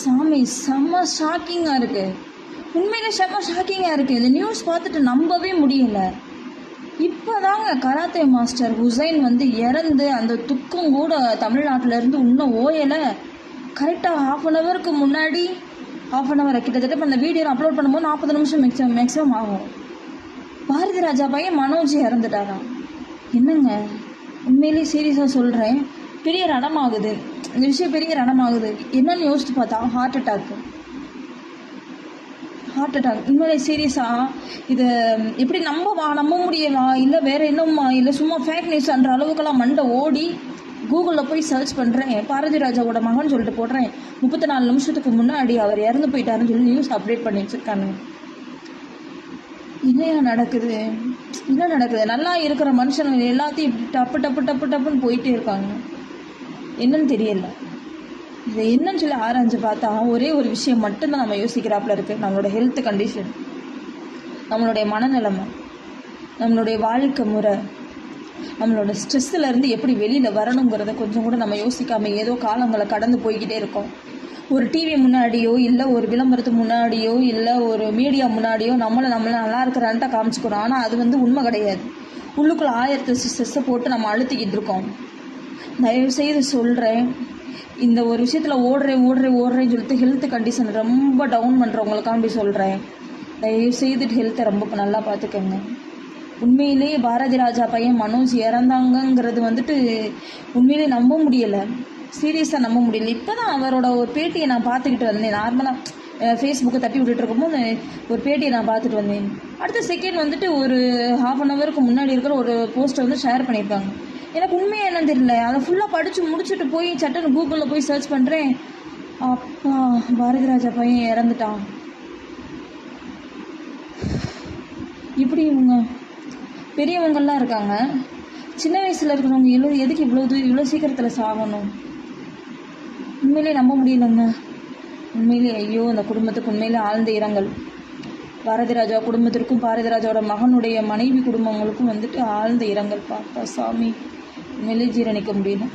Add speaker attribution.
Speaker 1: சாமி செம்ம ஷாக்கிங்காக இருக்குது. உண்மையிலே செம்ம ஷாக்கிங்காக இருக்குது. இந்த நியூஸ் பார்த்துட்டு நம்பவே முடியல. இப்போ தாங்க கராத்தே மாஸ்டர் ஹுசைன் வந்து இறந்து அந்த துக்கம் கூட தமிழ்நாட்டிலேருந்து இன்னும் ஓயலை. கரெக்டாக ½ அன் ஹவருக்கு முன்னாடி, ½ அன் ஹவர் கிட்டத்தட்ட இப்போ அந்த வீடியோ அப்லோட் பண்ணும்போது 40 நிமிஷம் மேக்ஸிமம் ஆகும். பாரதி ராஜா பையன் மனோஜ் இறந்துட்டாராம். என்னங்க, உண்மையிலேயே சீரியஸாக சொல்கிறேன், பெரிய ரணமாகுது இந்த விஷயம், பெரிய ரணமாகுது. என்னன்னு யோசிச்சு பார்த்தா ஹார்ட் அட்டாக். உண்மையிலே சீரியஸாக இதை எப்படி நம்ப முடியவா, இல்லை வேறு என்னம்மா, இல்லை சும்மா ஃபேக் நியூஸ்ன்ற அளவுக்கெல்லாம் மண்டை ஓடி கூகுளில் போய் சர்ச் பண்ணுறேன். பாரதி ராஜாவோட மகன் சொல்லிட்டு போடுறேன். 34 நிமிஷத்துக்கு முன்னாடி அவர் இறந்து போயிட்டாருன்னு சொல்லி நியூஸ் அப்டேட் பண்ணி வச்சுருக்காங்க. என்ன நடக்குது? நல்லா இருக்கிற மனுஷங்க எல்லாத்தையும் இப்படி டப்புன்னு போயிட்டே இருக்காங்க. என்னன்னு தெரியல. இது என்னன்னு சொல்லி ஆராய்ஞ்சு பார்த்தா ஒரே ஒரு விஷயம் மட்டும்தான் நம்ம யோசிக்கிறாப்புல இருக்குது. நம்மளோட ஹெல்த் கண்டிஷன், நம்மளுடைய மனநிலைமை, நம்மளுடைய வாழ்க்கை முறை, நம்மளோட ஸ்ட்ரெஸ்ஸிலேருந்து எப்படி வெளியில் வரணுங்கிறத கொஞ்சம் கூட நம்ம யோசிக்காமல் ஏதோ காலங்களை கடந்து போய்கிட்டே இருக்கோம். ஒரு டிவி முன்னாடியோ, இல்லை ஒரு விளம்பரத்துக்கு முன்னாடியோ, இல்லை ஒரு மீடியா முன்னாடியோ நம்மளை நல்லா இருக்கிறான்ட்டு காமிச்சிக்கணும். ஆனால் அது வந்து உண்மை கிடையாது. உள்ளுக்குள்ளே 1000 ஸ்ட்ரெஸ்ஸை போட்டு நம்ம அழுத்திக்கிட்டு இருக்கோம். தயவுசெய்து சொல்கிறேன், இந்த ஒரு விஷயத்தில் ஓடுறேன்னு சொல்லிட்டு ஹெல்த் கண்டிஷன் ரொம்ப டவுன் பண்ணுறவங்களுக்காண்டி சொல்கிறேன். தயவுசெய்து ஹெல்த்தை ரொம்ப நல்லா பார்த்துக்கோங்க. உண்மையிலேயே பாரதி ராஜா பையன் மனோஜ் இறந்தாங்கங்கிறது வந்துட்டு உண்மையிலே நம்ப முடியலை, சீரியஸாக நம்ப முடியல. இப்போ தான் அவரோட ஒரு பேட்டியை நான் பார்த்துக்கிட்டு வந்தேன். நார்மலாக ஃபேஸ்புக்கை தட்டி விட்டுட்டு இருக்கும்போது ஒரு பேட்டியை நான் பார்த்துட்டு வந்தேன். அடுத்த செகண்ட் வந்துட்டு ஒரு ½ அன் ஹவருக்கு முன்னாடி இருக்கிற ஒரு போஸ்ட்டை வந்து ஷேர் பண்ணியிருக்காங்க. எனக்கு உண்மையாக என்னன்னு தெரியல. அதை ஃபுல்லாக படித்து முடிச்சுட்டு போய் சட்டுன்னு கூகுளில் போய் சர்ச் பண்ணுறேன். அப்பா, பாரதி ராஜா பையன் இறந்துட்டான். இப்படி இவங்க பெரியவங்கள்லாம் இருக்காங்க, சின்ன வயசில் இருக்கிறவங்க எதுக்கு இவ்வளோ சீக்கிரத்தில் சாகணும்? உண்மையிலே நம்ப முடியலங்க. உண்மையிலே ஐயோ, அந்த குடும்பத்துக்கு உண்மையிலே ஆழ்ந்த இரங்கல். பாரதி ராஜா குடும்பத்திற்கும் பாரதி ராஜாவோட மகனுடைய மனைவி குடும்பங்களுக்கும் வந்துட்டு ஆழ்ந்த இரங்கல். பாப்பா சாமி, உண்மையிலே ஜீரணிக்க முடியல.